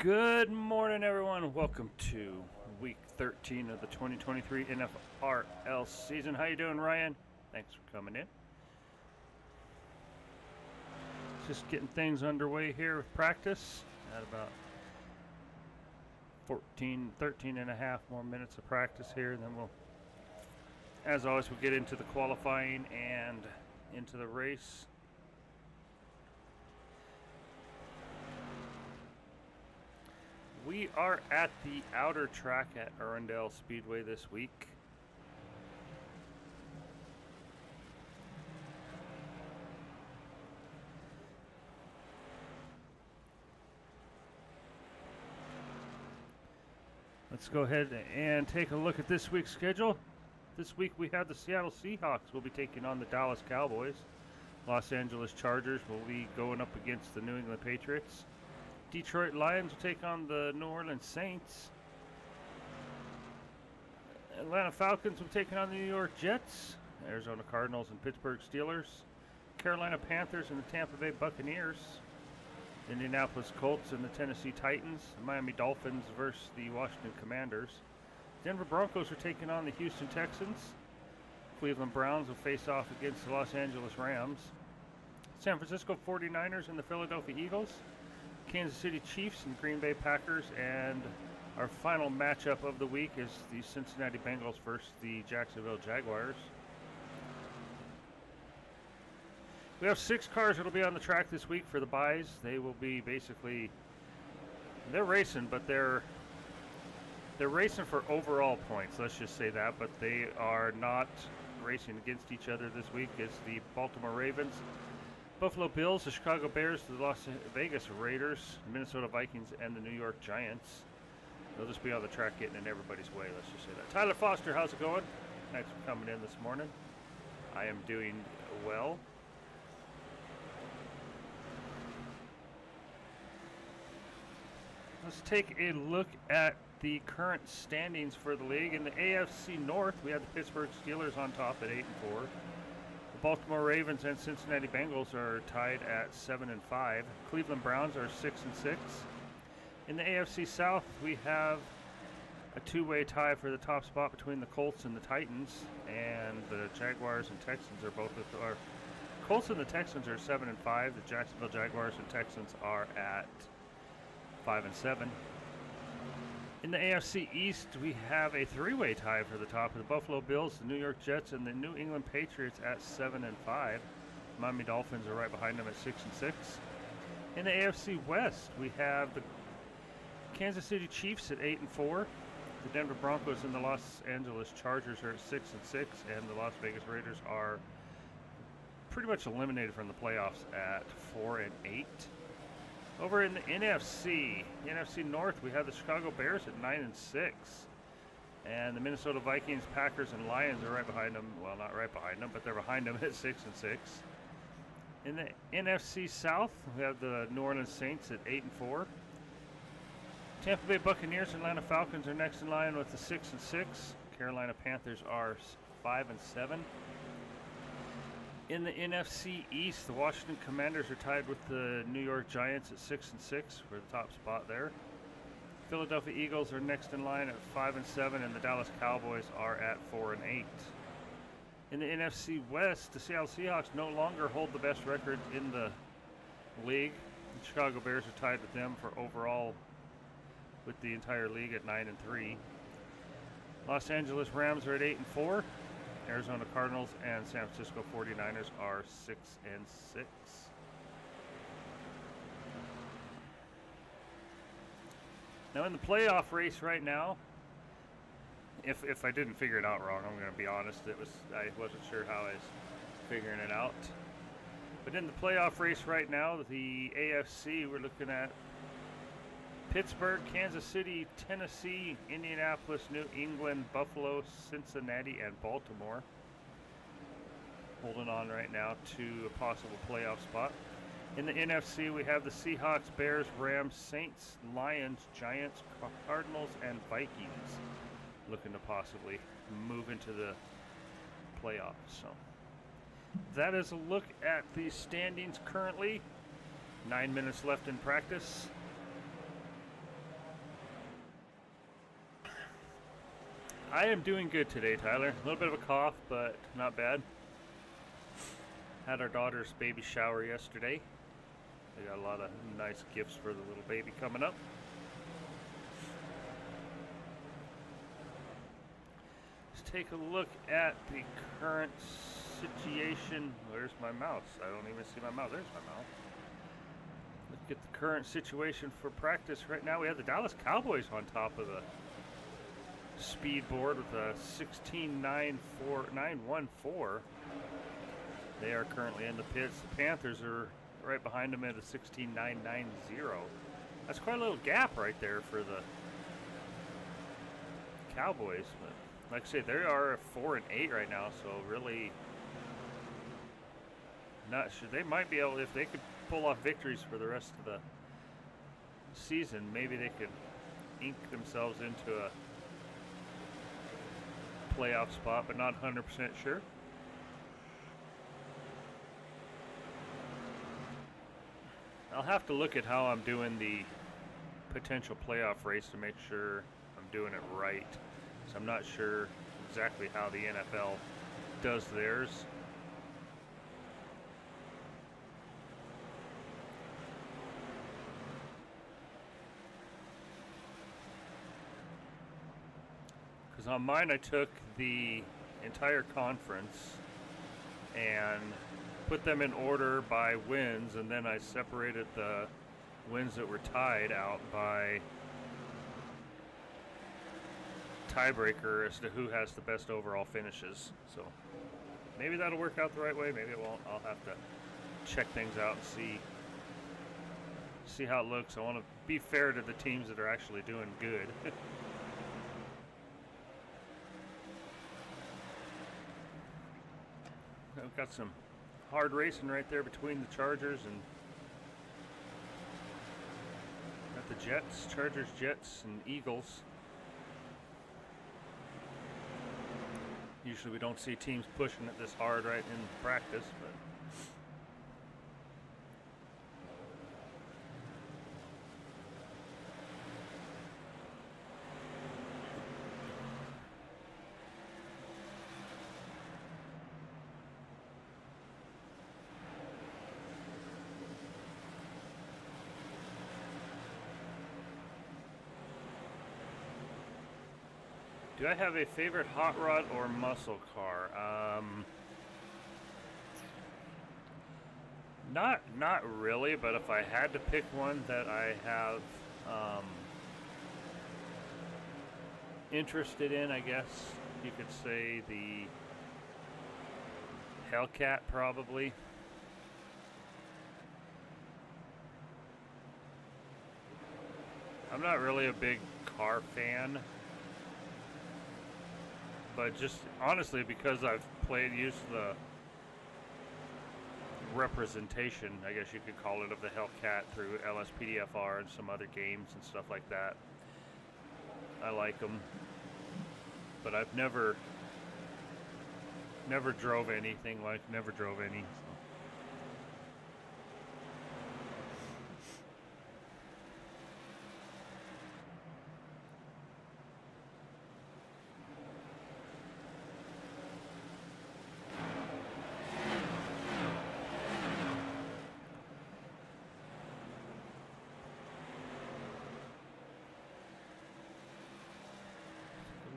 Good morning, everyone. Welcome to week 13 of the 2023 NFRL season. How you doing, Ryan? Thanks for coming in. Just getting things underway here with practice. At about 13 and a half more minutes of practice here, and then we'll, as always, we'll get into the qualifying and into the race. We are at the outer track at Irwindale Speedway this week. Let's go ahead and take a look at this week's schedule. This week we have the Seattle Seahawks will be taking on the Dallas Cowboys. Los Angeles Chargers will be going up against the New England Patriots. Detroit Lions will take on the New Orleans Saints. Atlanta Falcons will take on the New York Jets. Arizona Cardinals and Pittsburgh Steelers. Carolina Panthers and the Tampa Bay Buccaneers. Indianapolis Colts and the Tennessee Titans. Miami Dolphins versus the Washington Commanders. Denver Broncos are taking on the Houston Texans. Cleveland Browns will face off against the Los Angeles Rams. San Francisco 49ers and the Philadelphia Eagles. Kansas City Chiefs and Green Bay Packers, and our final matchup of the week is the Cincinnati Bengals versus the Jacksonville Jaguars. We have 6 cars that will be on the track this week for the buys. They will be basically, they're racing, but they're racing for overall points, let's just say that, but they are not racing against each other this week. It's the Baltimore Ravens, Buffalo Bills, the Chicago Bears, the Las Vegas Raiders, the Minnesota Vikings, and the New York Giants. They'll just be on the track getting in everybody's way, let's just say that. Tyler Foster, how's it going? Thanks for coming in this morning. I am doing well. Let's take a look at the current standings for the league. In the AFC North, we have the Pittsburgh Steelers on top at 8-4. The Baltimore Ravens and Cincinnati Bengals are tied at 7-5. Cleveland Browns are 6-6. In the AFC South, we have a two-way tie for the top spot between the Colts and the Titans, and the Jaguars and Texans are both at our Colts and the Texans are 7-5. The Jacksonville Jaguars and Texans are at 5-7. In the AFC East, we have a three-way tie for the top of the Buffalo Bills, the New York Jets, and the New England Patriots at 7-5. Miami Dolphins are right behind them at 6-6. In the AFC West, we have the Kansas City Chiefs at 8-4. The Denver Broncos and the Los Angeles Chargers are at 6-6, and the Las Vegas Raiders are pretty much eliminated from the playoffs at 4-8. Over in the NFC North, we have the Chicago Bears at 9-6, and the Minnesota Vikings, Packers, and Lions are right behind them. Well, not right behind them, but they're behind them at 6-6. In the NFC South, we have the New Orleans Saints at 8-4. Tampa Bay Buccaneers and Atlanta Falcons are next in line with the 6-6. Carolina Panthers are 5-7. In the NFC East, the Washington Commanders are tied with the New York Giants at 6-6 for the top spot there. Philadelphia Eagles are next in line at 5-7, and the Dallas Cowboys are at 4-8. In the NFC West, the Seattle Seahawks no longer hold the best record in the league. The Chicago Bears are tied with them for overall with the entire league at 9-3. Los Angeles Rams are at 8-4. Arizona Cardinals and San Francisco 49ers are 6-6. Now in the playoff race right now, if I didn't figure it out wrong, I'm going to be honest. I wasn't sure how I was figuring it out. But in the playoff race right now, the AFC, we're looking at Pittsburgh, Kansas City, Tennessee, Indianapolis, New England, Buffalo, Cincinnati, and Baltimore. Holding on right now to a possible playoff spot. In the NFC, we have the Seahawks, Bears, Rams, Saints, Lions, Giants, Cardinals, and Vikings looking to possibly move into the playoffs. So that is a look at the standings currently. 9 minutes left in practice. I am doing good today, Tyler. A little bit of a cough, but not bad. Had our daughter's baby shower yesterday. We got a lot of nice gifts for the little baby coming up. Let's take a look at the current situation. Where's my mouse? I don't even see my mouse. There's my mouse. Look at the current situation for practice right now. We have the Dallas Cowboys on top of the speed board with a 16.914. They are currently in the pits. The Panthers are right behind them at a 16.990. That's quite a little gap right there for the Cowboys. But like I say, they are at 4 and 8 right now, so really not sure. They might be able, if they could pull off victories for the rest of the season, maybe they could ink themselves into a playoff spot, but not 100% sure. I'll have to look at how I'm doing the potential playoff race to make sure I'm doing it right. So I'm not sure exactly how the NFL does theirs. Because on mine I took the entire conference and put them in order by wins, and then I separated the wins that were tied out by tiebreaker as to who has the best overall finishes. So maybe that'll work out the right way, maybe it won't. I'll have to check things out and see how it looks. I want to be fair to the teams that are actually doing good. I've got some hard racing right there between the Chargers and got the Jets, Chargers, Jets, and Eagles. Usually we don't see teams pushing it this hard right in practice, but do I have a favorite hot rod or muscle car? Not really, but if I had to pick one that I have interested in, I guess you could say the Hellcat probably. I'm not really a big car fan, but just honestly because I've used the representation, I guess you could call it, of the Hellcat through LSPDFR and some other games and stuff like that. I like them, but I've never drove anything like, never drove any. So.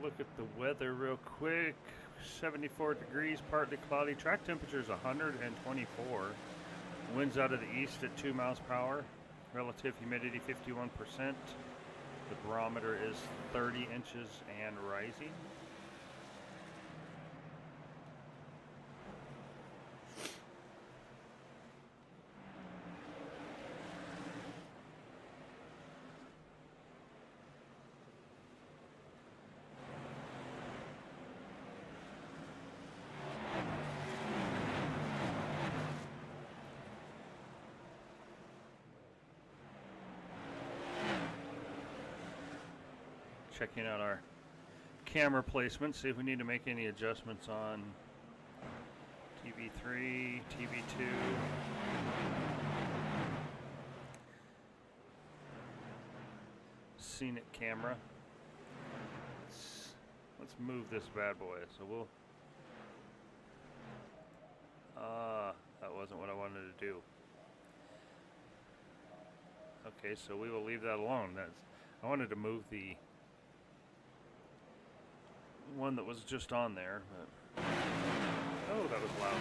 Look at the weather real quick. 74 degrees, partly cloudy. Track temperature is 124. Winds out of the east at 2 miles per hour. Relative humidity 51%. The barometer is 30 inches and rising. Checking out our camera placement, see if we need to make any adjustments on TV3, TV2. Scenic camera. Let's move this bad boy. So we'll. That wasn't what I wanted to do. Okay, so we will leave that alone. I wanted to move the one that was just on there. But oh, that was loud.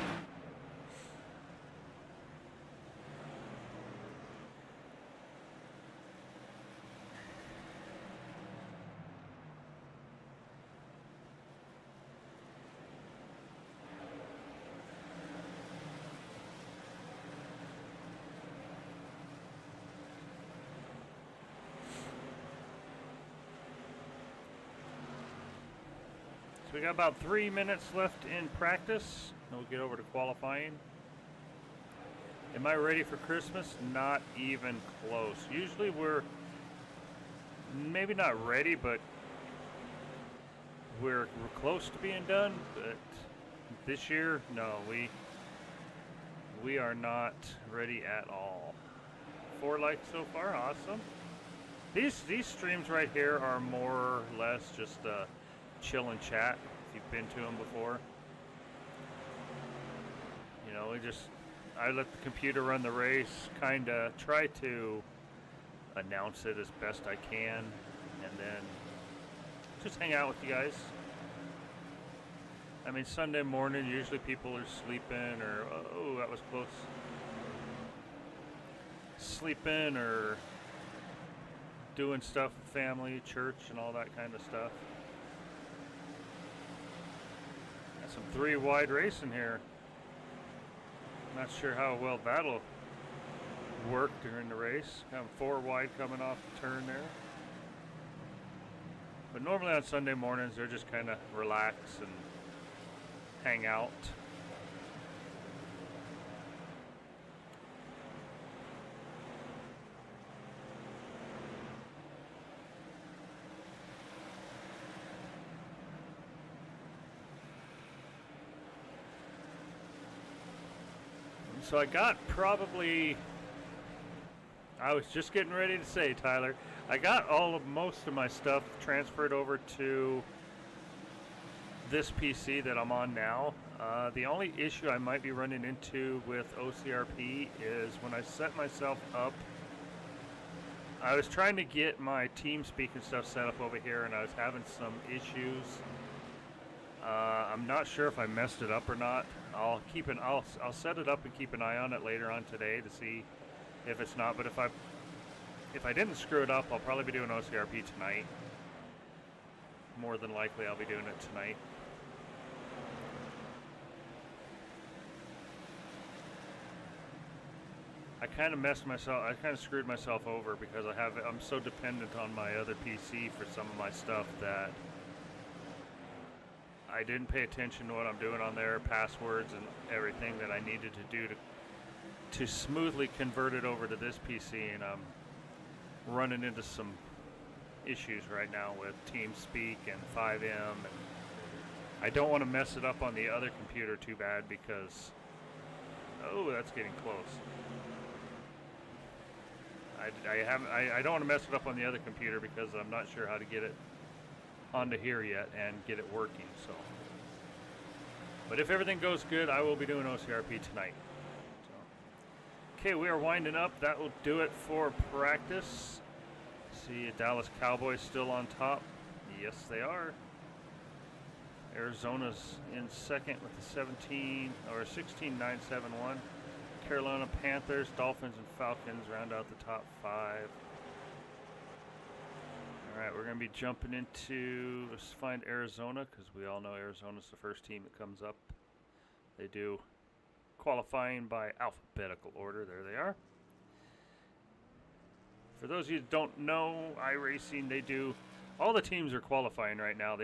So we got about 3 minutes left in practice. Then we'll get over to qualifying. Am I ready for Christmas? Not even close. Usually we're maybe not ready, but we're close to being done. But this year, no, we are not ready at all. 4 likes so far, awesome. These streams right here are more or less just chill and chat, if you've been to them before. You know, I let the computer run the race, kind of try to announce it as best I can, and then just hang out with you guys. I mean, Sunday morning, usually people are sleeping, or, oh, that was close. Sleeping, or doing stuff with family, church, and all that kind of stuff. Some 3 wide racing here. Not sure how well that'll work during the race. Having 4 wide coming off the turn there. But normally on Sunday mornings they're just kind of relax and hang out. So I got I was just getting ready to say, Tyler, I got most of my stuff transferred over to this PC that I'm on now. The only issue I might be running into with OCRP is when I set myself up, I was trying to get my TeamSpeak and stuff set up over here, and I was having some issues. I'm not sure if I messed it up or not. I'll set it up and keep an eye on it later on today to see if it's not. But if I didn't screw it up, I'll probably be doing OCRP tonight. More than likely, I'll be doing it tonight. I kind of screwed myself over because I'm so dependent on my other PC for some of my stuff that I didn't pay attention to what I'm doing on there, passwords and everything that I needed to do to smoothly convert it over to this PC, and I'm running into some issues right now with TeamSpeak and 5M, and I don't want to mess it up on the other computer too bad because, oh, that's getting close. I don't want to mess it up on the other computer because I'm not sure how to get it onto here yet and get it working. So, but if everything goes good, I will be doing OCRP tonight. So, okay, we are winding up. That will do it for practice. See, Dallas Cowboys still on top. Yes, they are. Arizona's in second with a 16.971. Carolina Panthers, Dolphins, and Falcons round out the top 5. All right, we're going to be jumping into, let's find Arizona, because we all know Arizona's the first team that comes up. They do qualifying by alphabetical order. There they are. For those of you that don't know, iRacing, they do, all the teams are qualifying right now.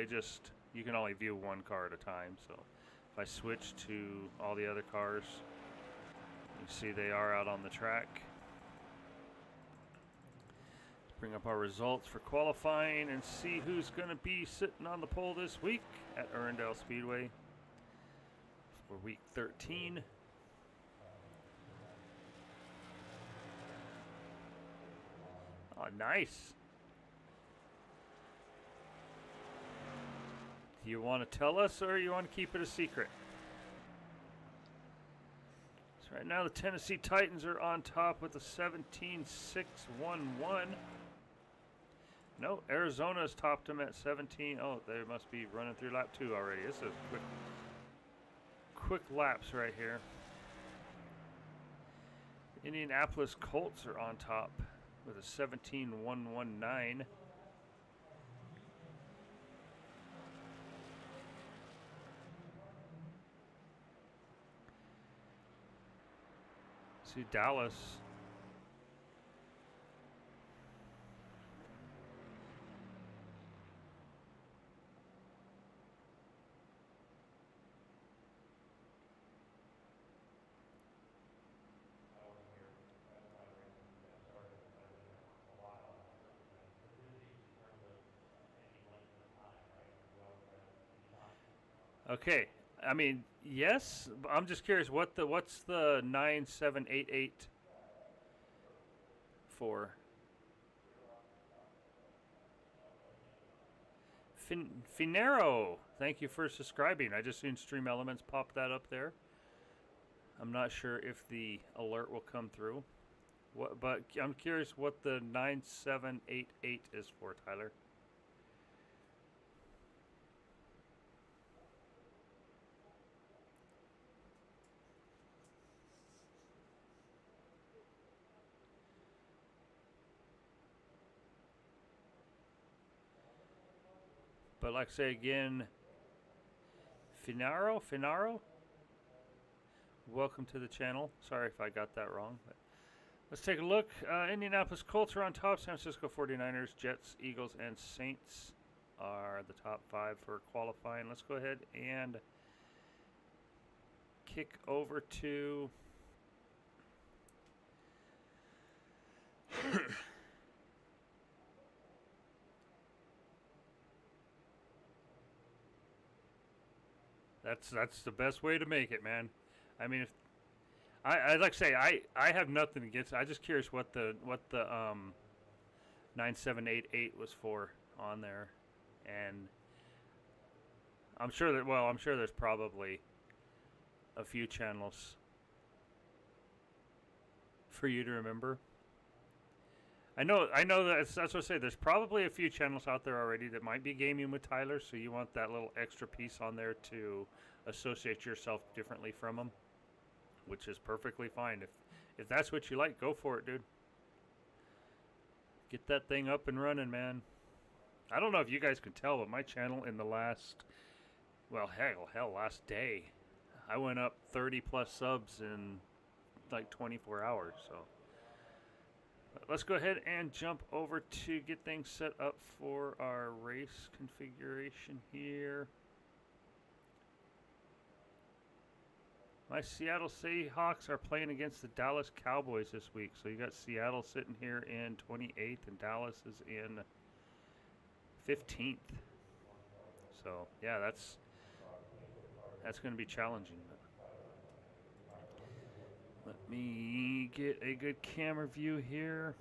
You can only view one car at a time. So if I switch to all the other cars, you see they are out on the track. Let's bring up our results for qualifying and see who's going to be sitting on the pole this week at Irwindale Speedway for week 13. Oh, nice. Do you want to tell us or you want to keep it a secret? So right now the Tennessee Titans are on top with a 17.611. No, Arizona's topped them at 17. Oh, they must be running through lap 2 already. This is a quick laps right here. Indianapolis Colts are on top with a 17.119. See Dallas. Okay, I mean, yes. I'm just curious what's the 9788 for? Finero. Thank you for subscribing. I just seen Stream Elements pop that up there. I'm not sure if the alert will come through. But I'm curious what the 9788 is for, Tyler. But like I say again, Finaro? Welcome to the channel. Sorry if I got that wrong. But let's take a look. Indianapolis Colts are on top. San Francisco 49ers, Jets, Eagles, and Saints are the top 5 for qualifying. Let's go ahead and kick over to That's the best way to make it, man. I mean, if I like to say I have nothing against it. I'm just curious what the 9788 was for on there, and I'm sure there's probably a few channels for you to remember. I know that's what I say. There's probably a few channels out there already that might be gaming with Tyler, so you want that little extra piece on there to associate yourself differently from them, which is perfectly fine. If that's what you like, go for it, dude. Get that thing up and running, man. I don't know if you guys can tell, but my channel in the last, well, hell, last day, I went up 30 plus subs in like 24 hours, so. Let's go ahead and jump over to get things set up for our race configuration here. My Seattle Seahawks are playing against the Dallas Cowboys this week. So you got Seattle sitting here in 28th and Dallas is in 15th. So yeah, that's going to be challenging. Let me get a good camera view here.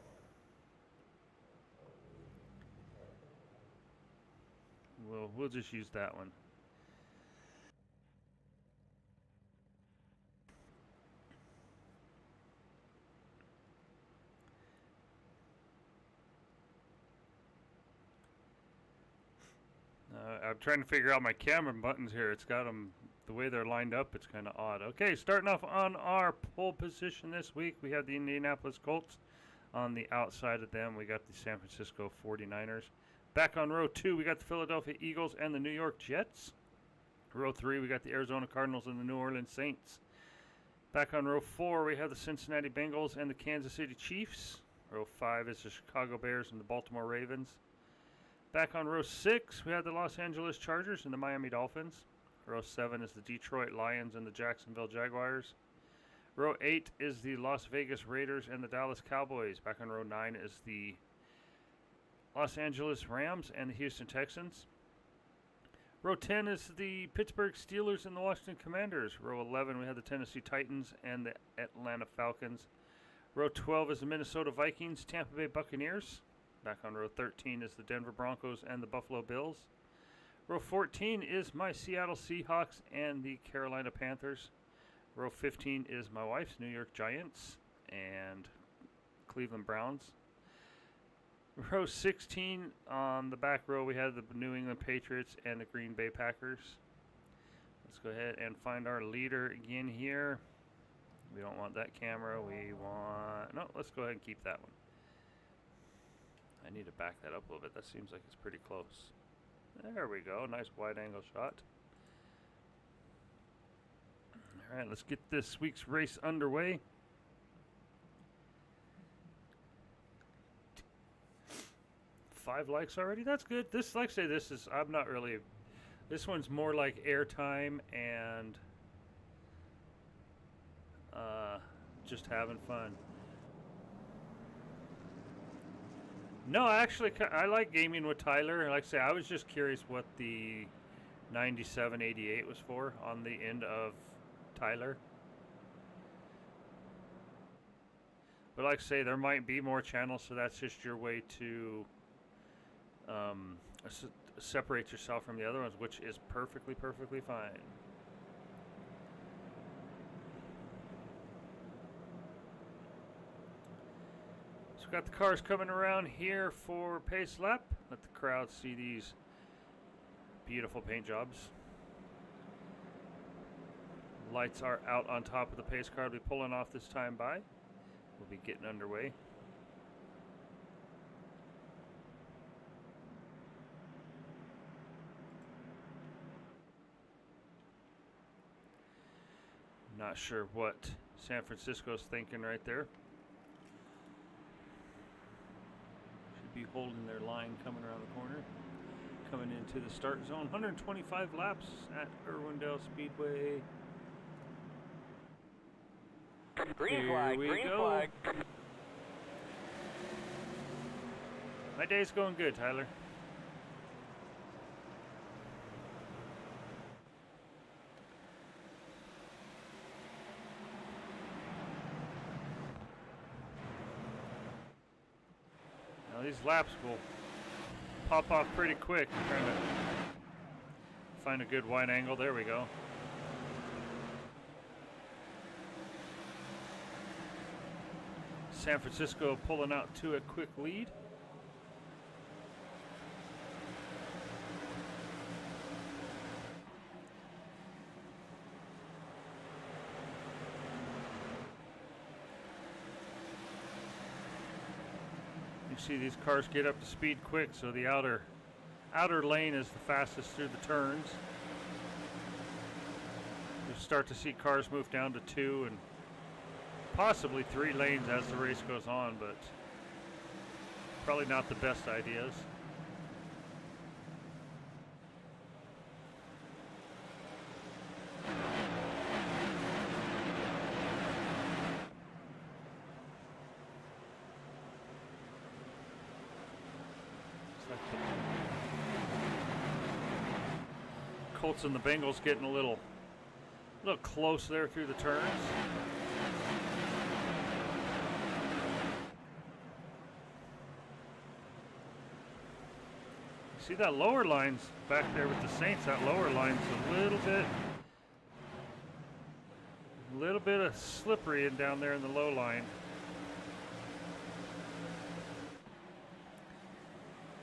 We'll just use that one. I'm trying to figure out my camera buttons here. It's got them. The way they're lined up, it's kind of odd. Okay, starting off on our pole position this week, we have the Indianapolis Colts. On the outside of them, we got the San Francisco 49ers. Back on row 2, we got the Philadelphia Eagles and the New York Jets. Row 3, we got the Arizona Cardinals and the New Orleans Saints. Back on row 4, we have the Cincinnati Bengals and the Kansas City Chiefs. Row 5 is the Chicago Bears and the Baltimore Ravens. Back on row 6, we have the Los Angeles Chargers and the Miami Dolphins. Row 7 is the Detroit Lions and the Jacksonville Jaguars. Row 8 is the Las Vegas Raiders and the Dallas Cowboys. Back on row 9 is the Los Angeles Rams and the Houston Texans. Row 10 is the Pittsburgh Steelers and the Washington Commanders. Row 11, we have the Tennessee Titans and the Atlanta Falcons. Row 12 is the Minnesota Vikings, Tampa Bay Buccaneers. Back on row 13 is the Denver Broncos and the Buffalo Bills. Row 14 is my Seattle Seahawks and the Carolina Panthers. Row 15 is my wife's New York Giants and Cleveland Browns. Row 16, on the back row, we have the New England Patriots and the Green Bay Packers. Let's go ahead and find our leader again here. We don't want that camera. We want... No, let's go ahead and keep that one. I need to back that up a little bit. That seems like it's pretty close. There we go. Nice wide angle shot. All right, let's get this week's race underway. Five likes already. That's good. This, like I say, this is, I'm not really, this one's more like airtime and just having fun. No, actually, I like gaming with Tyler. Like I say, I was just curious what the 9788 was for on the end of Tyler. But like I say, there might be more channels, so that's just your way to separate yourself from the other ones, which is perfectly fine. So we've got the cars coming around here for pace lap. Let the crowd see these beautiful paint jobs. Lights are out on top of the pace car. We'll be pulling off this time by. We'll be getting underway. Not sure what San Francisco's thinking right there. Should be holding their line coming around the corner. Coming into the start zone. 125 laps at Irwindale Speedway. Green flag, green flag. My day's going good, Tyler. Now these laps will pop off pretty quick. I'm trying to find a good wide angle. There we go. San Francisco pulling out to a quick lead. You see these cars get up to speed quick, so the outer lane is the fastest through the turns. You start to see cars move down to 2 and possibly 3 lanes as the race goes on, but probably not the best ideas. Looks like the Colts and the Bengals getting a little close there through the turns. See that lower line's back there with the Saints. That lower line's a little bit of slippery and down there in the low line.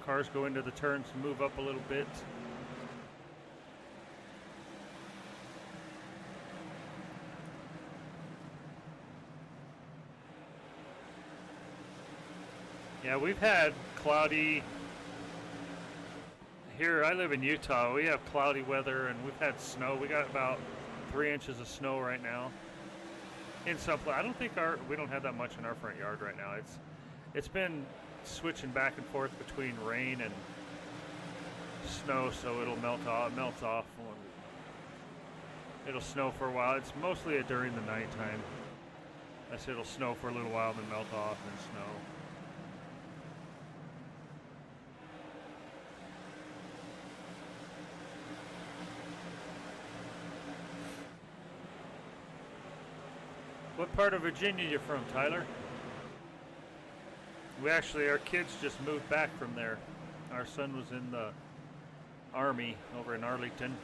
Cars go into the turns and move up a little bit. Yeah, we've had cloudy. Here, I live in Utah. We have cloudy weather and we've had snow. We got about 3 inches of snow right now. In some places, I don't think we don't have that much in our front yard right now. It's been switching back and forth between rain and snow, so it'll melt off. It melts off. It'll snow for a while. It's mostly during the nighttime. I said it'll snow for a little while, then melt off and snow. What part of Virginia you from, Tyler? Our kids just moved back from there. Our son was in the Army over in Arlington.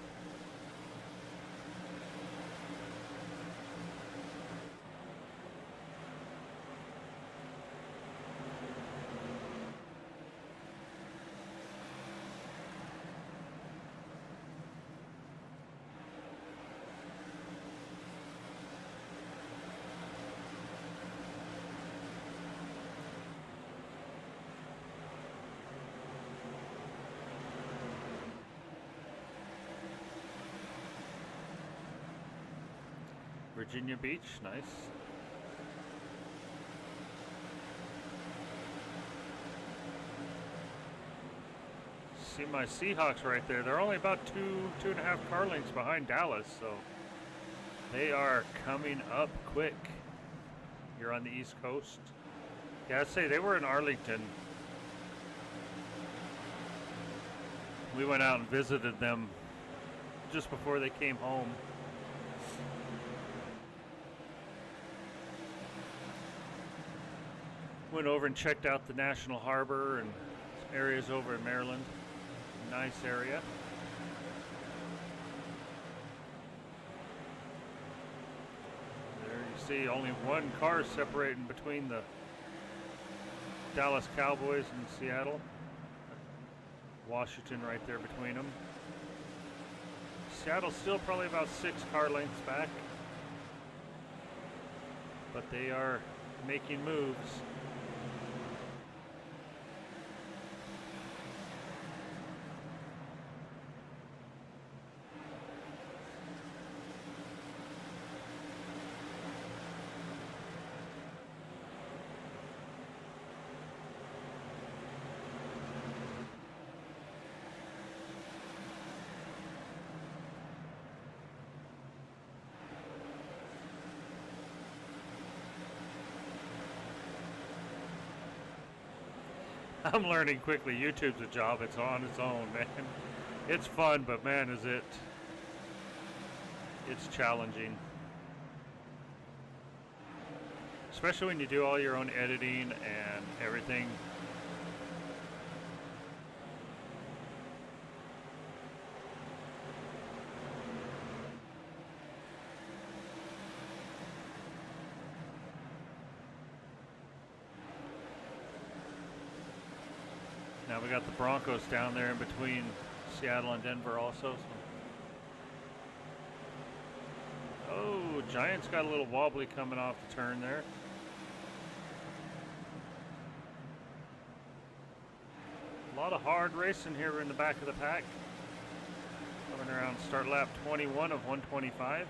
Virginia Beach, nice. See my Seahawks right there. They're only about two and a half car lengths behind Dallas, so they are coming up quick. You're on the East Coast. Yeah, I'd say they were in Arlington. We went out and visited them just before they came home. Went over and checked out the National Harbor and areas over in Maryland. Nice area. There you see only one car separating between the Dallas Cowboys and Seattle. Washington right there between them. Seattle's still probably about 6 car lengths back, but they are making moves. I'm learning quickly. YouTube's a job. It's on its own, man. It's fun, but man, it's challenging. Especially when you do all your own editing and everything. Now we got the Broncos down there in between Seattle and Denver also. So. Oh, Giants got a little wobbly coming off the turn there. A lot of hard racing here in the back of the pack. Coming around start lap 21 of 125.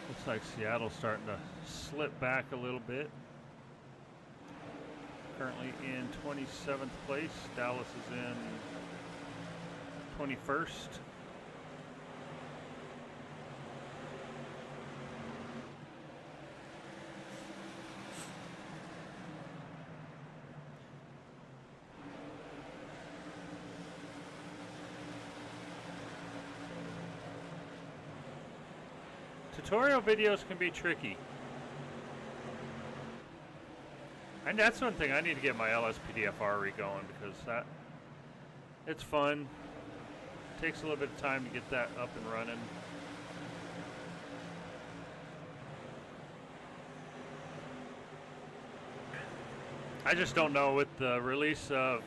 Looks like Seattle's starting to slip back a little bit. Currently in 27th place. Dallas is in 21st. Tutorial videos can be tricky. And that's one thing I need to get my LSPDFR re-going, because it's fun. It takes a little bit of time to get that up and running. I just don't know, with the release of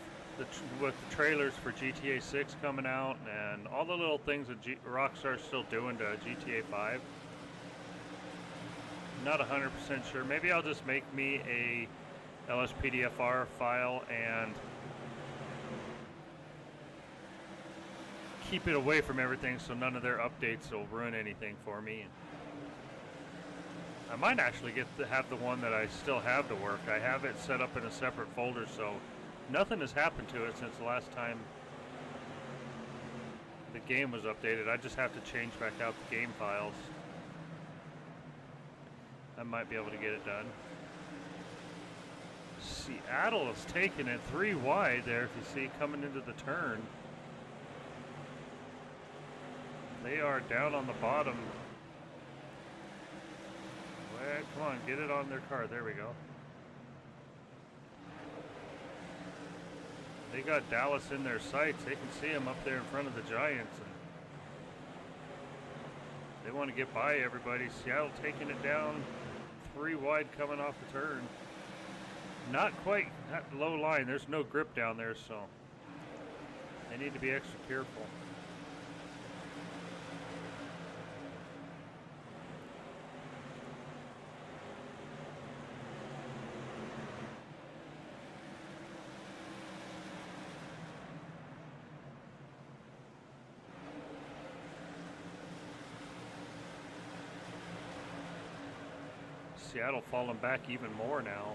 with the trailers for GTA 6 coming out and all the little things that Rockstar's still doing to GTA 5. Not 100% sure. Maybe I'll just make me a LSPDFR file and keep it away from everything so none of their updates will ruin anything for me. I might actually get to have the one that I still have to work. I have it set up in a separate folder, so nothing has happened to it since the last time the game was updated. I just have to change back out the game files. I might be able to get it done. Seattle is taking it 3 wide there, if you see, coming into the turn. They are down on the bottom. Well, come on, get it on their car. There we go. They got Dallas in their sights. They can see him up there in front of the Giants. And they want to get by everybody. Seattle taking it down 3 wide coming off the turn. Not quite that low line. There's no grip down there, so they need to be extra careful. Seattle falling back even more now.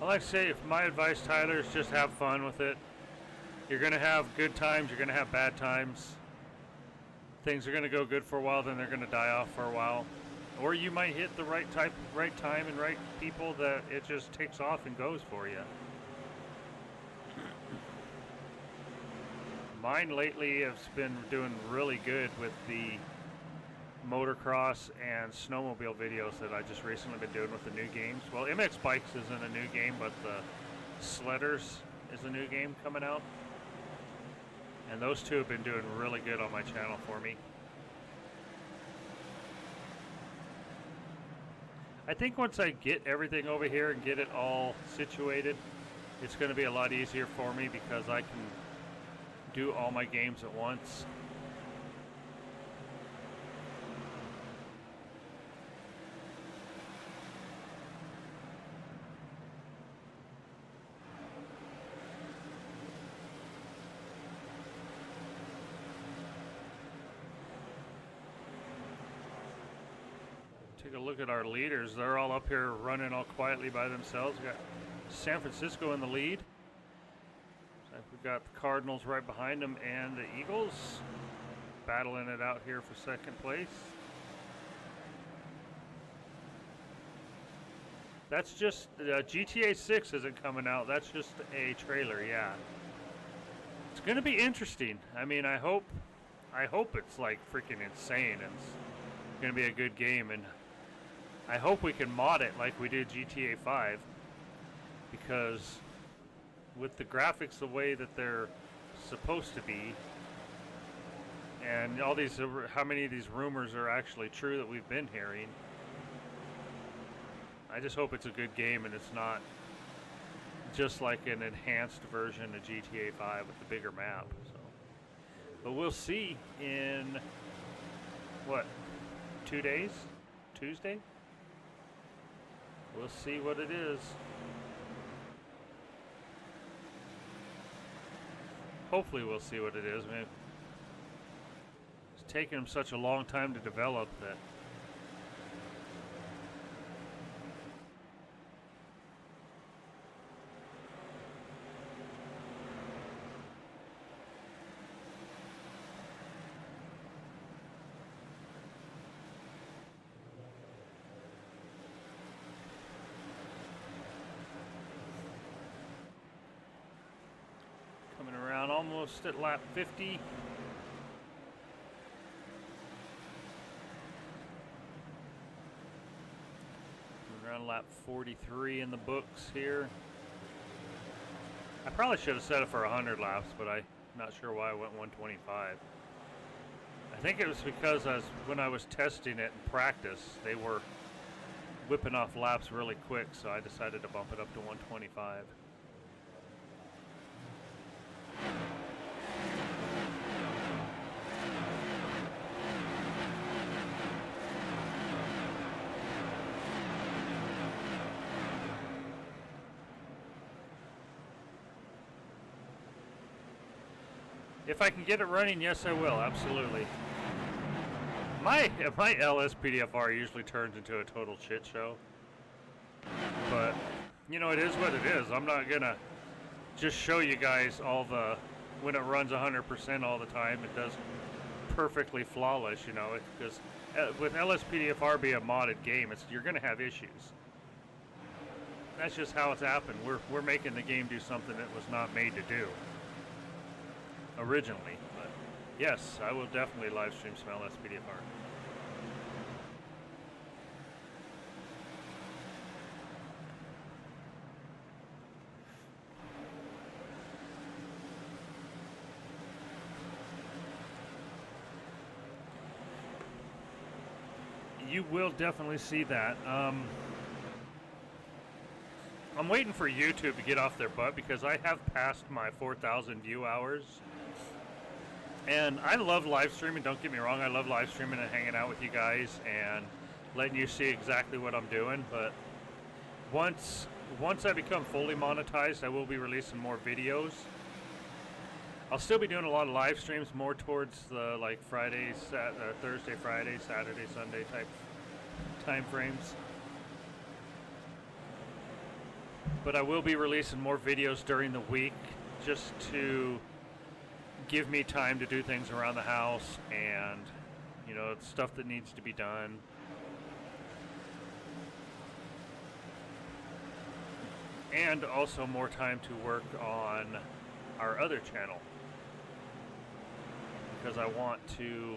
I like to say, if my advice, Tyler, is just have fun with it. You're going to have good times, you're going to have bad times. Things are going to go good for a while, then they're going to die off for a while. Or you might hit the right time and right people that it just takes off and goes for you. Mine lately has been doing really good with the motocross and snowmobile videos that I just recently been doing with the new games. Well, MX Bikes isn't a new game, but the Sledders is a new game coming out. And those two have been doing really good on my channel for me. I think once I get everything over here and get it all situated, it's going to be a lot easier for me because I can do all my games at once. Take a look at our leaders. They're all up here running all quietly by themselves. We got San Francisco in the lead. We've got the Cardinals right behind them and the Eagles battling it out here for second place. That's just GTA 6 isn't coming out. That's just a trailer, yeah. It's going to be interesting. I mean, I hope it's like freaking insane and it's going to be a good game, and I hope we can mod it like we did GTA 5, because with the graphics the way that they're supposed to be, and all these, how many of these rumors are actually true that we've been hearing, I just hope it's a good game and it's not just like an enhanced version of GTA 5 with the bigger map. So, but we'll see in, what, 2 days? Tuesday? We'll see what it is. Hopefully we'll see what it is. I mean, it's taken them such a long time to develop that almost at lap 50. Around lap 43 in the books here. I probably should have set it for 100 laps, but I'm not sure why I went 125. I think it was because when I was testing it in practice, they were whipping off laps really quick, so I decided to bump it up to 125. If I can get it running, yes, I will. Absolutely. My LSPDFR usually turns into a total shit show. But, you know, it is what it is. I'm not going to just show you guys all the... When it runs 100% all the time, it does perfectly flawless, you know. Because with LSPDFR being a modded game, you're going to have issues. That's just how it's happened. We're making the game do something it was not made to do originally. But yes, I will definitely live stream some LSPDFR. You will definitely see that. I'm waiting for YouTube to get off their butt because I have passed my 4,000 view hours. And I love live streaming, don't get me wrong, I love live streaming and hanging out with you guys and letting you see exactly what I'm doing, but once I become fully monetized, I will be releasing more videos. I'll still be doing a lot of live streams, more towards the like Friday, Thursday, Friday, Saturday, Sunday type time frames. But I will be releasing more videos during the week just to give me time to do things around the house and, you know, stuff that needs to be done. And also more time to work on our other channel. Because I want to...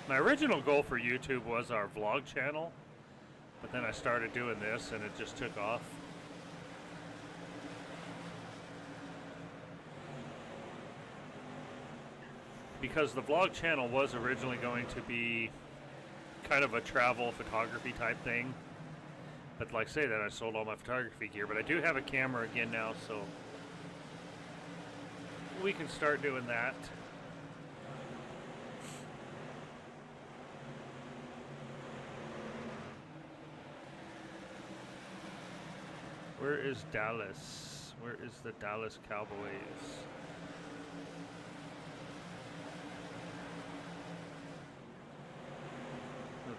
My original goal for YouTube was our vlog channel. But then I started doing this and it just took off. Because the vlog channel was originally going to be kind of a travel photography type thing. But like I say that, I sold all my photography gear. But I do have a camera again now, so we can start doing that. Where is Dallas? Where is the Dallas Cowboys?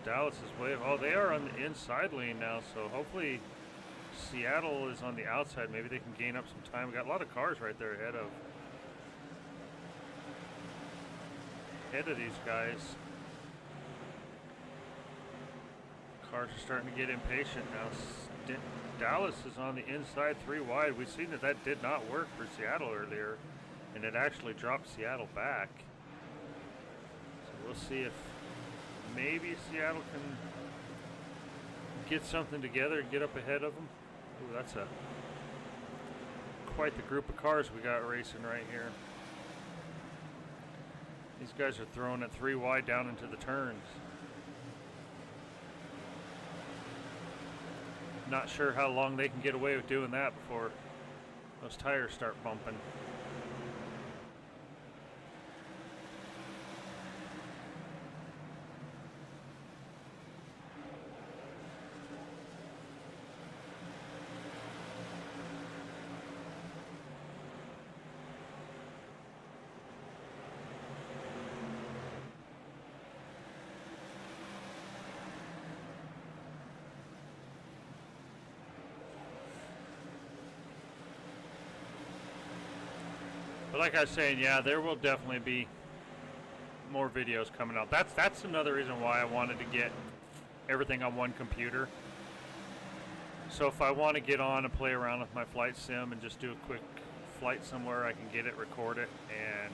Dallas is way... Oh, they are on the inside lane now, so hopefully Seattle is on the outside. Maybe they can gain up some time. We got a lot of cars right there ahead of these guys. Cars are starting to get impatient now. Dallas is on the inside 3 wide. We've seen that did not work for Seattle earlier, and it actually dropped Seattle back. So we'll see if maybe Seattle can get something together and get up ahead of them. Ooh, that's quite the group of cars we got racing right here. These guys are throwing it 3 wide down into the turns. Not sure how long they can get away with doing that before those tires start bumping. Like I was saying, yeah, there will definitely be more videos coming out. That's another reason why I wanted to get everything on one computer. So if I want to get on and play around with my flight sim and just do a quick flight somewhere, I can get it, record it, and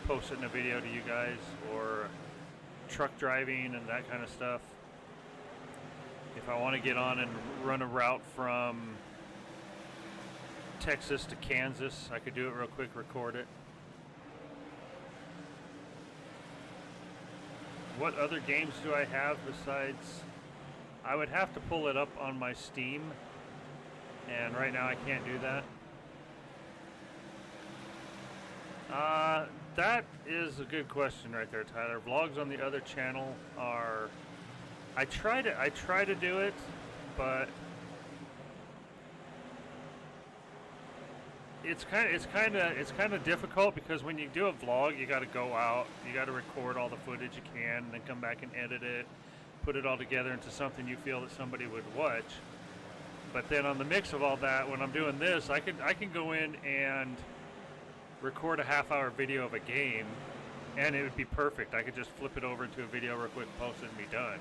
post it in a video to you guys, or truck driving and that kind of stuff. If I want to get on and run a route from Texas to Kansas, I could do it real quick, record it. What other games do I have besides... I would have to pull it up on my Steam, and right now I can't do that. That is a good question right there, Tyler. Vlogs on the other channel are. I try to do it, but it's kind of difficult because when you do a vlog, you got to go out, you got to record all the footage you can, and then come back and edit it, put it all together into something you feel that somebody would watch. But then on the mix of all that, when I'm doing this, I can go in and record a half-hour video of a game, and it would be perfect. I could just flip it over into a video real quick, post it, and be done.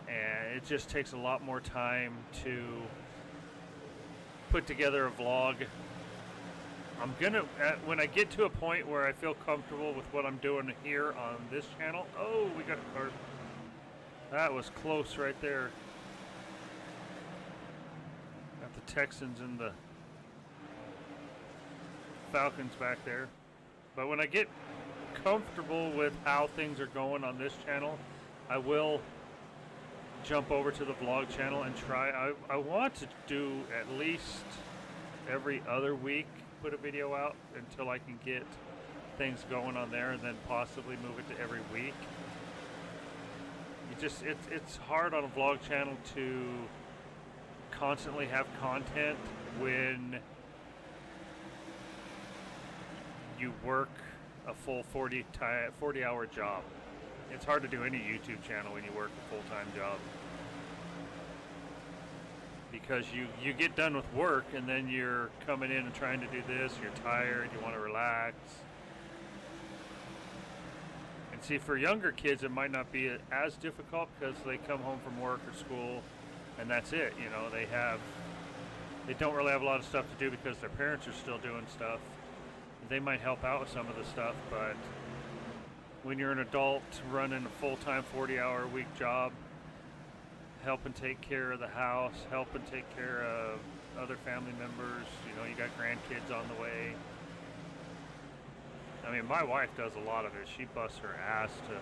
And it just takes a lot more time to put together a vlog. I'm gonna, when I get to a point where I feel comfortable with what I'm doing here on this channel. Oh, we got a car. That was close right there. Got the Texans and the Falcons back there. But when I get comfortable with how things are going on this channel, I will jump over to the vlog channel and try. I want to do at least every other week, put a video out until I can get things going on there, and then possibly move it to every week. It's hard on a vlog channel to constantly have content when you work a full 40-hour job. It's hard to do any YouTube channel when you work a full-time job, because you get done with work and then you're coming in and trying to do this, you're tired, you want to relax. And see, for younger kids it might not be as difficult because they come home from work or school and that's it. You know, they don't really have a lot of stuff to do because their parents are still doing stuff. They might help out with some of the stuff, but when you're an adult running a full-time 40-hour-a-week job, helping take care of the house, helping take care of other family members, you know, you got grandkids on the way. I mean, my wife does a lot of it. She busts her ass to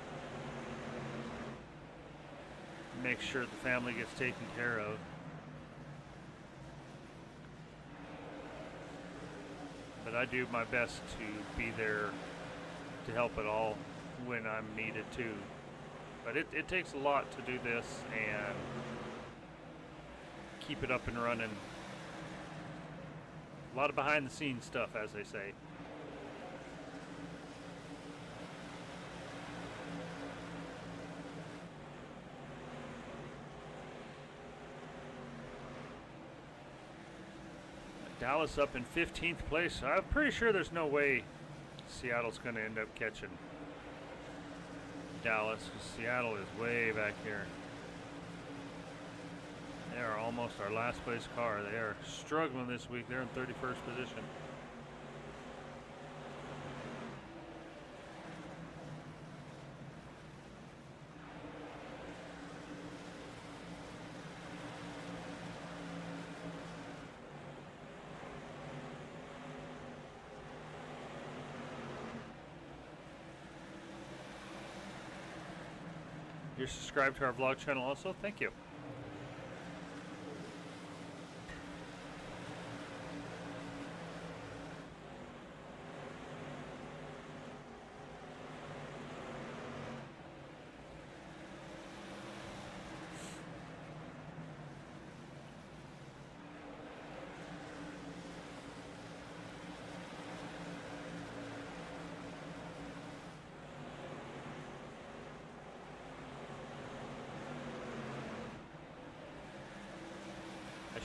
make sure the family gets taken care of. But I do my best to be there to help it all when I'm needed to. But it takes a lot to do this and keep it up and running. A lot of behind the scenes stuff, as they say. Dallas up in 15th place. I'm pretty sure there's no way Seattle's going to end up catching Dallas. Seattle is way back here. They are almost our last place car. They are struggling this week. They're in 31st position. You're subscribed to our vlog channel also? Thank you.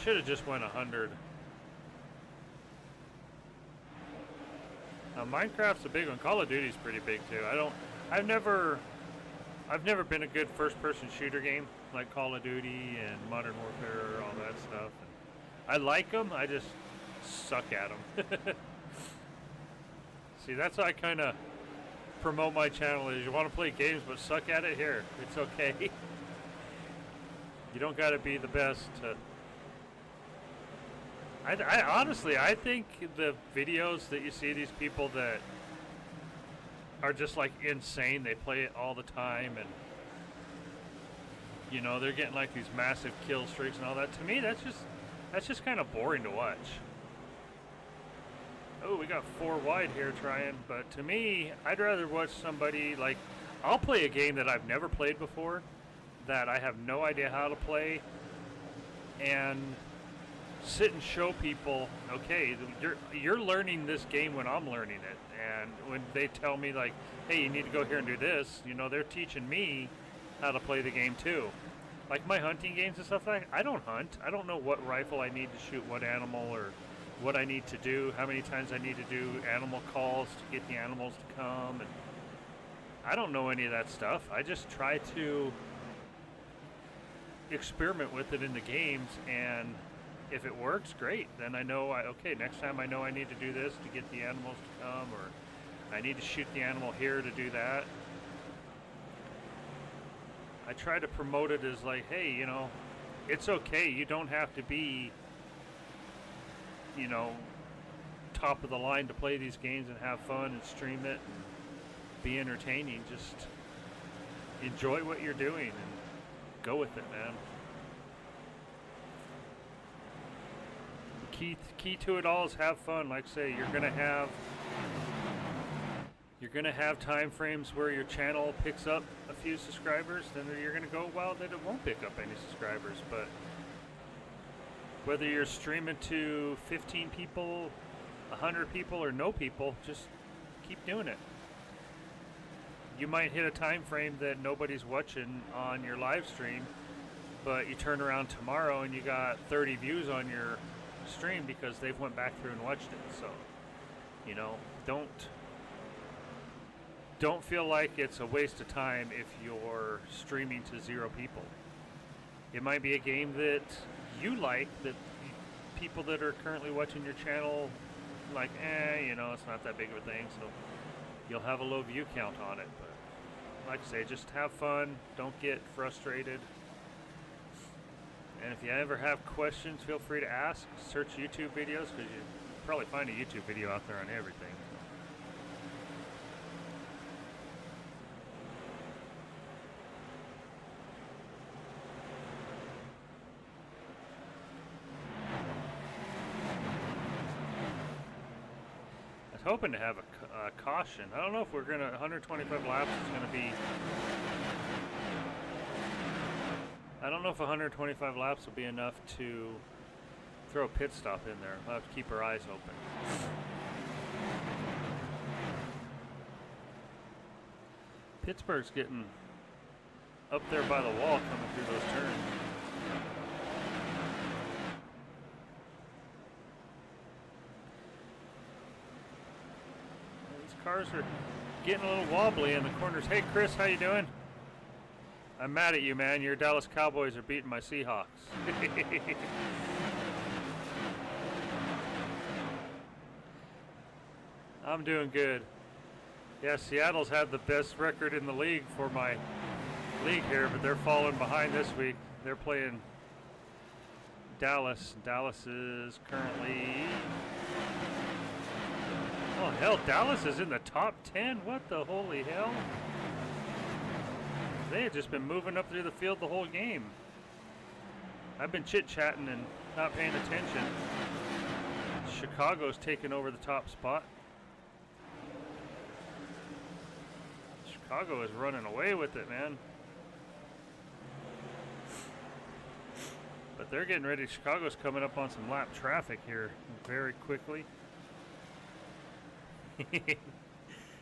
Should have just went 100. Now Minecraft's a big one. Call of Duty's pretty big too. I've never been a good first-person shooter game like Call of Duty and Modern Warfare, all that stuff. And I like them. I just suck at them. See, that's how I kind of promote my channel. Is you want to play games but suck at it? Here, it's okay. You don't got to be the best to. I honestly, I think the videos that you see these people that are just like insane, they play it all the time, and you know, they're getting like these massive kill streaks and all that. To me, that's just kind of boring to watch. Oh, we got 4 wide here trying, but to me, I'd rather watch somebody like, I'll play a game that I've never played before, that I have no idea how to play, and sit and show people, okay, you're learning this game when I'm learning it, and when they tell me like, hey, you need to go here and do this, you know, they're teaching me how to play the game too. Like my hunting games and stuff like that, I don't hunt. I don't know what rifle I need to shoot what animal, or what I need to do, how many times I need to do animal calls to get the animals to come, and I don't know any of that stuff. I just try to experiment with it in the games, and if it works, great. Then I know, okay, next time I know I need to do this to get the animals to come, or I need to shoot the animal here to do that. I try to promote it as like, hey, you know, it's okay. You don't have to be, you know, top of the line to play these games and have fun and stream it and be entertaining. Just enjoy what you're doing and go with it, man. The key to it all is have fun. Like I say, you're gonna have time frames where your channel picks up a few subscribers, then you're gonna go, well, then it won't pick up any subscribers. But whether you're streaming to 15 people, 100 people, or no people, just keep doing it. You might hit a time frame that nobody's watching on your live stream, but you turn around tomorrow and you got 30 views on your stream because they've went back through and watched it. So, you know, don't feel like it's a waste of time if you're streaming to 0 people. It might be a game that you like, that people that are currently watching your channel like, you know, it's not that big of a thing, so you'll have a low view count on it. But like I say, just have fun, don't get frustrated. And if you ever have questions, feel free to ask. Search YouTube videos, because you probably find a YouTube video out there on everything. Hoping to have a caution. I don't know if we're gonna 125 laps is gonna be. I don't know if 125 laps will be enough to throw a pit stop in there. We'll have to keep our eyes open. Pittsburgh's getting up there by the wall coming through those turns. Cars are getting a little wobbly in the corners. Hey Chris, how you doing? I'm mad at you, man. Your Dallas Cowboys are beating my Seahawks. I'm doing good. Yeah, Seattle's had the best record in the league for my league here, but they're falling behind this week. They're playing Dallas. Dallas is currently... Oh hell, Dallas is in the top 10? What the holy hell? They have just been moving up through the field the whole game. I've been chit-chatting and not paying attention. Chicago's taking over the top spot. Chicago is running away with it, man. But they're getting ready. Chicago's coming up on some lap traffic here very quickly.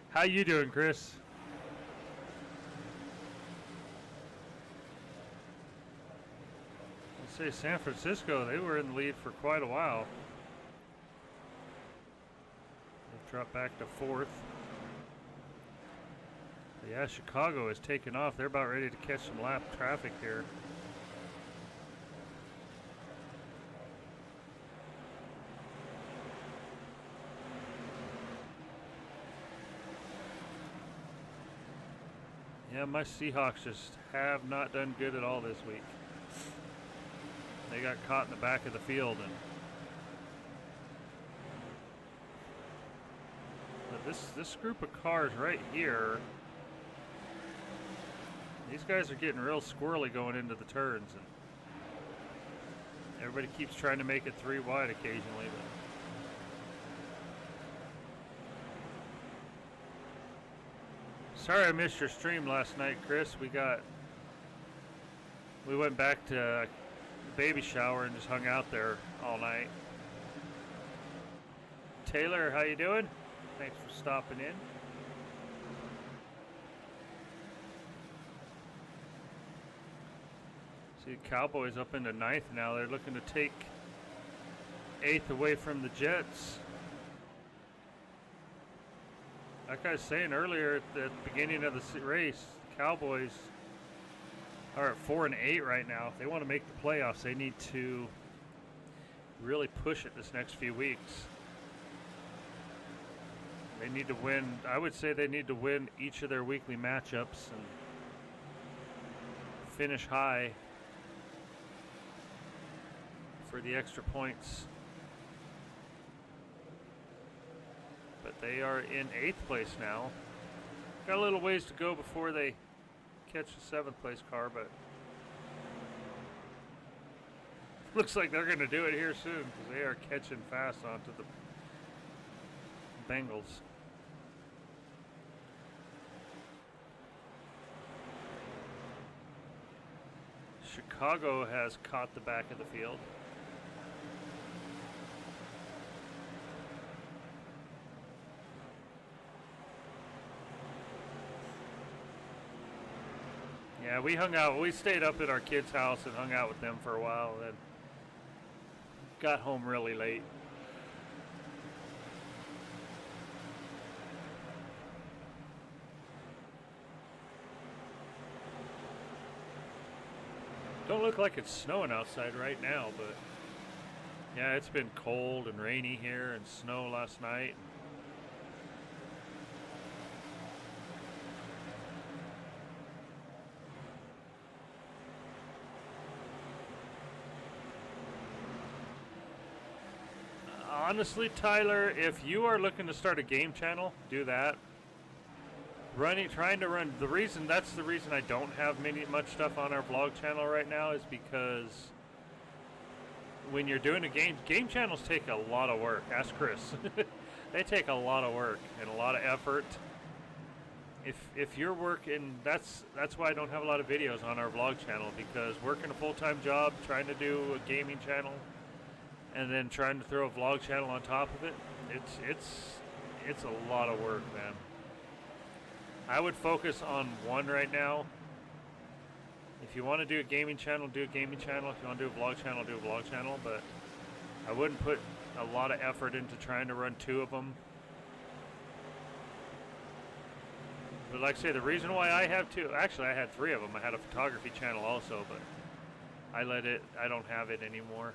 How you doing, Chris? Let's say San Francisco, they were in the lead for quite a while. They've dropped back to 4th. But yeah, Chicago is taking off. They're about ready to catch some lap traffic here. Yeah, my Seahawks just have not done good at all this week. They got caught in the back of the field, and but this group of cars right here, these guys are getting real squirrely going into the turns, and everybody keeps trying to make it 3 wide occasionally, but Sorry I missed your stream last night, Chris. We went back to baby shower and just hung out there all night. Taylor, how you doing? Thanks for stopping in. See the Cowboys up into 9th now. They're looking to take 8th away from the Jets. Like I was saying earlier at the beginning of the race, the Cowboys are at 4 and 8 right now. If they want to make the playoffs, they need to really push it this next few weeks. They need to win. I would say they need to win each of their weekly matchups and finish high for the extra points. But they are in 8th place now. Got a little ways to go before they catch the 7th place car, but looks like they're going to do it here soon because they are catching fast onto the Bengals. Chicago has caught the back of the field. Yeah, we hung out. We stayed up at our kids' house and hung out with them for a while, and then got home really late. Don't look like it's snowing outside right now, but yeah, it's been cold and rainy here and snow last night. Honestly, Tyler, if you are looking to start a game channel, do that. Trying to run. That's the reason I don't have much stuff on our vlog channel right now is because when you're doing game channels take a lot of work. Ask Chris. They take a lot of work and a lot of effort. If you're working, that's why I don't have a lot of videos on our vlog channel, because working a full-time job, trying to do a gaming channel, and then trying to throw a vlog channel on top of it, it's a lot of work, man. I would focus on one right now. If you want to do a gaming channel, do a gaming channel. If you want to do a vlog channel, do a vlog channel. But I wouldn't put a lot of effort into trying to run 2 of them. But like I say, the reason why I have 2, actually I had 3 of them. I had a photography channel also, but I don't have it anymore.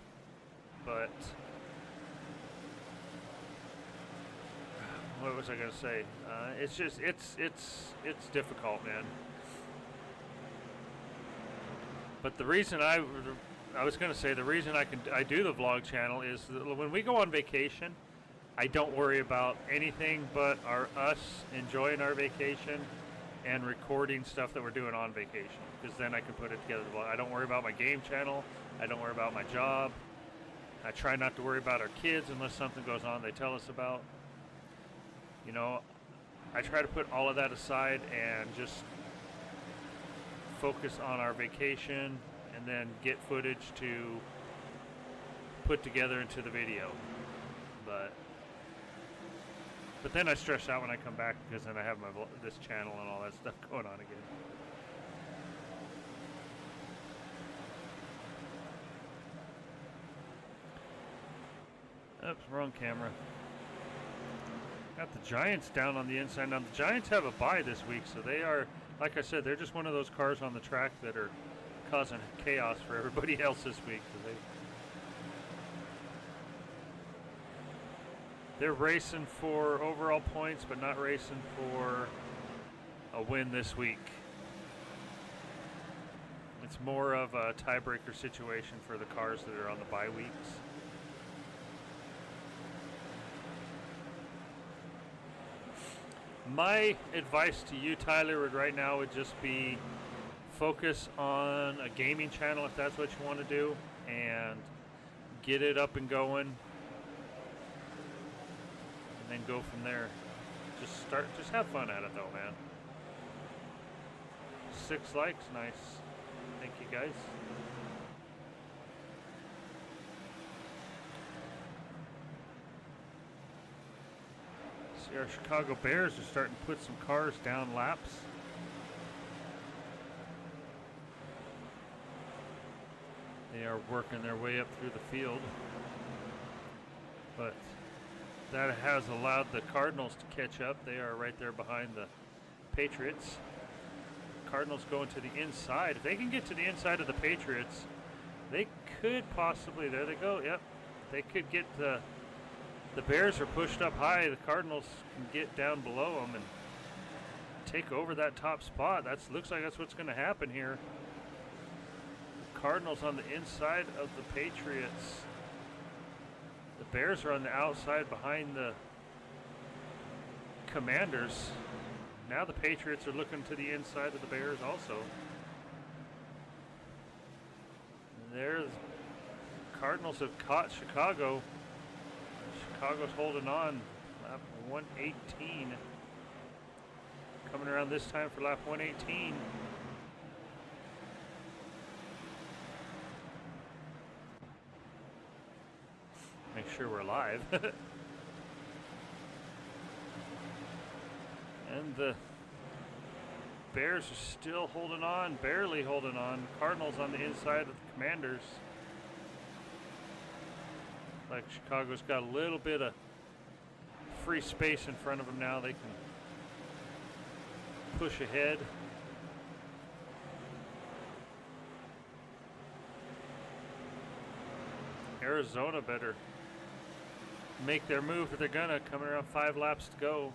But what was I going to say? It's just, it's difficult, man. But the reason I was going to say, the reason I do the vlog channel is that when we go on vacation, I don't worry about anything but us enjoying our vacation and recording stuff that we're doing on vacation, because then I can put it together. I don't worry about my game channel. I don't worry about my job. I try not to worry about our kids unless something goes on they tell us about. You know, I try to put all of that aside and just focus on our vacation and then get footage to put together into the video. But then I stress out when I come back, because then I have this channel and all that stuff going on again. Oops, wrong camera. Got the Giants down on the inside. Now, the Giants have a bye this week, so they are, like I said, they're just one of those cars on the track that are causing chaos for everybody else this week. So they're racing for overall points, but not racing for a win this week. It's more of a tiebreaker situation for the cars that are on the bye weeks. My advice to you, Tyler, right now would just be focus on a gaming channel if that's what you want to do, and get it up and going, and then go from there. Just have fun at it though, man. 6 likes. Nice. Thank you, guys. See, our Chicago Bears are starting to put some cars down laps. They are working their way up through the field. But that has allowed the Cardinals to catch up. They are right there behind the Patriots. Cardinals going to the inside. If they can get to the inside of the Patriots, they could possibly, there they go, yep. They could get the Bears are pushed up high. The Cardinals can get down below them and take over that top spot. Looks like that's what's going to happen here. The Cardinals on the inside of the Patriots. The Bears are on the outside behind the Commanders. Now the Patriots are looking to the inside of the Bears also. There's Cardinals have caught Chicago. Chicago's holding on. Lap 118. Coming around this time for lap 118. Make sure we're live. And the Bears are still holding on, barely holding on. Cardinals on the inside of the Commanders. Like Chicago's got a little bit of free space in front of them now. They can push ahead. Arizona better make their move if they're gonna. Coming around 5 laps to go.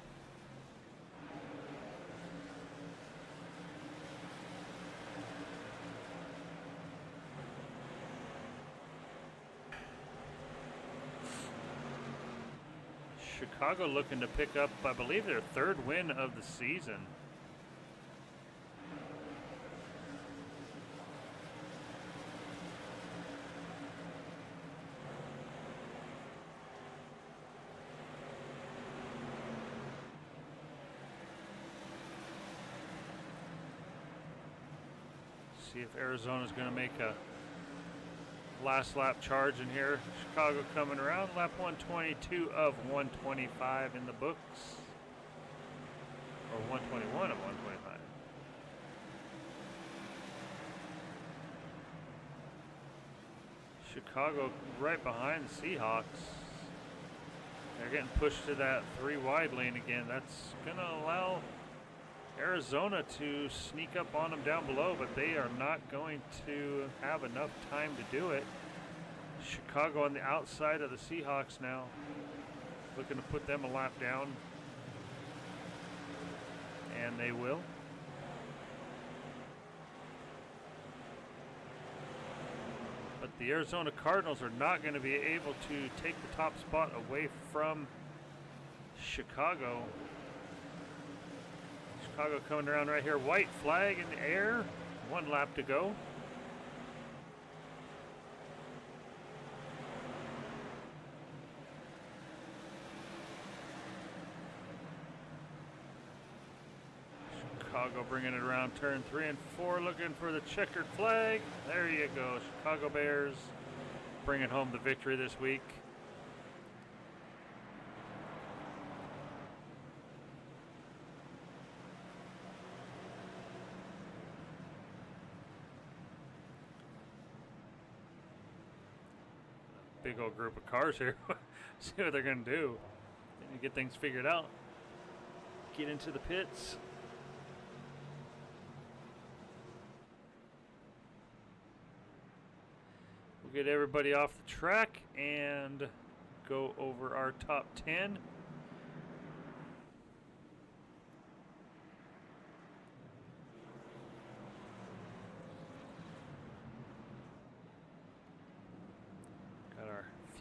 Chicago looking to pick up, I believe, their 3rd win of the season. See if Arizona's going to make a last lap charge in here. Chicago coming around. Lap 122 of 125 in the books. Or 121 of 125. Chicago right behind the Seahawks. They're getting pushed to that 3 wide lane again. That's going to allow Arizona to sneak up on them down below, but they are not going to have enough time to do it. Chicago on the outside of the Seahawks now, looking to put them a lap down, and they will. But the Arizona Cardinals are not going to be able to take the top spot away from Chicago. Chicago coming around right here. White flag in the air. 1 lap to go. Chicago bringing it around turn 3 and 4, looking for the checkered flag. There you go. Chicago Bears bringing home the victory this week. Big old group of cars here. See what they're going to do. They get things figured out. Get into the pits. We'll get everybody off the track and go over our top 10.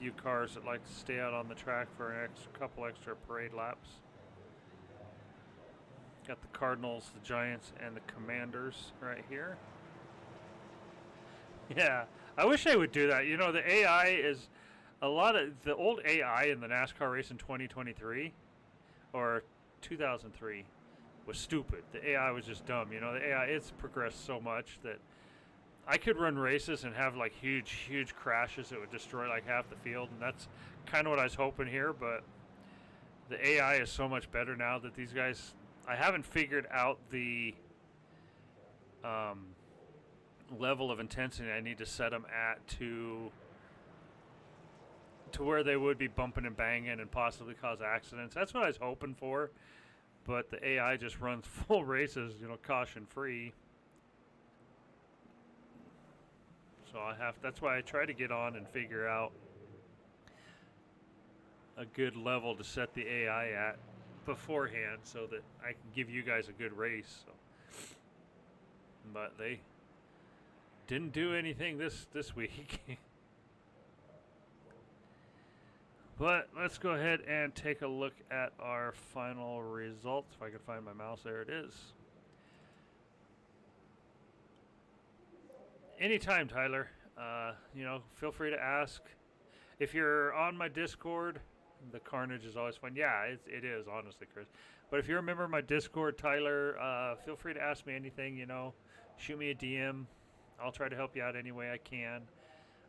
Few cars that like to stay out on the track for an couple extra parade laps. Got the Cardinals, the Giants, and the Commanders right here. Yeah, I wish they would do that. You know, the AI is a lot of the old AI in the NASCAR race in 2023 or 2003. was stupid. The AI was just dumb. You know, the AI, it's progressed so much that I could run races and have like huge crashes that would destroy like half the field, and that's kind of what I was hoping here. But the AI is so much better now that these guys, I haven't figured out the level of intensity I need to set them at to where they would be bumping and banging and possibly cause accidents. That's what I was hoping for, but the AI just runs full races, you know, caution free. So that's why I try to get on and figure out a good level to set the AI at beforehand so that I can give you guys a good race. So. But they didn't do anything this week. But let's go ahead and take a look at our final results. If I can find my mouse, there it is. Anytime, Tyler. You know, feel free to ask. If you're on my Discord, the carnage is always fun. Yeah, it is, honestly, Chris. But if you're a member of my Discord, Tyler, feel free to ask me anything, you know. Shoot me a DM. I'll try to help you out any way I can.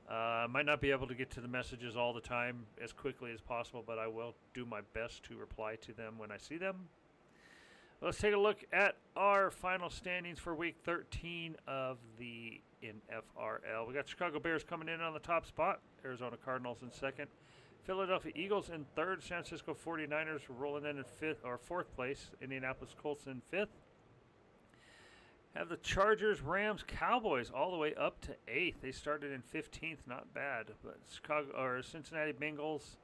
I might not be able to get to the messages all the time as quickly as possible, but I will do my best to reply to them when I see them. Let's take a look at our final standings for week 13 of the NFRL. We got Chicago Bears coming in on the top spot, Arizona Cardinals in second, Philadelphia Eagles in third, San Francisco 49ers rolling in fifth or fourth place, Indianapolis Colts in fifth. Have the Chargers, Rams, Cowboys all the way up to 8th. They started in 15th, not bad. But Cincinnati Bengals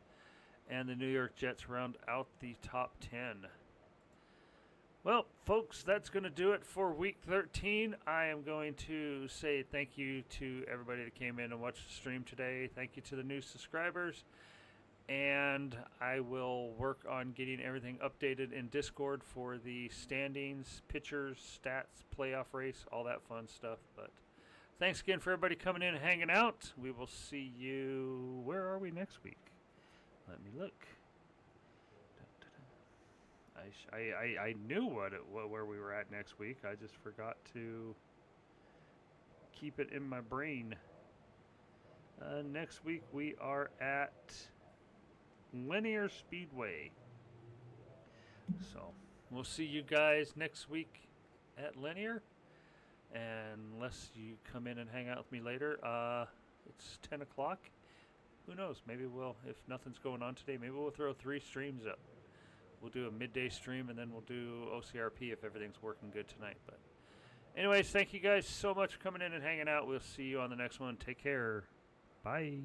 and the New York Jets round out the top 10. Well, folks, that's going to do it for week 13. I am going to say thank you to everybody that came in and watched the stream today. Thank you to the new subscribers. And I will work on getting everything updated in Discord for the standings, pictures, stats, playoff race, all that fun stuff. But thanks again for everybody coming in and hanging out. We will see you. Where are we next week? Let me look. I knew where we were at next week. I just forgot to keep it in my brain. Next week we are at Linear Speedway. So we'll see you guys next week at Linear, unless you come in and hang out with me later. It's 10 o'clock. Who knows? Maybe we'll, if nothing's going on today, maybe we'll throw 3 streams up. We'll do a midday stream, and then we'll do OCRP if everything's working good tonight. But anyways, thank you guys so much for coming in and hanging out. We'll see you on the next one. Take care. Bye.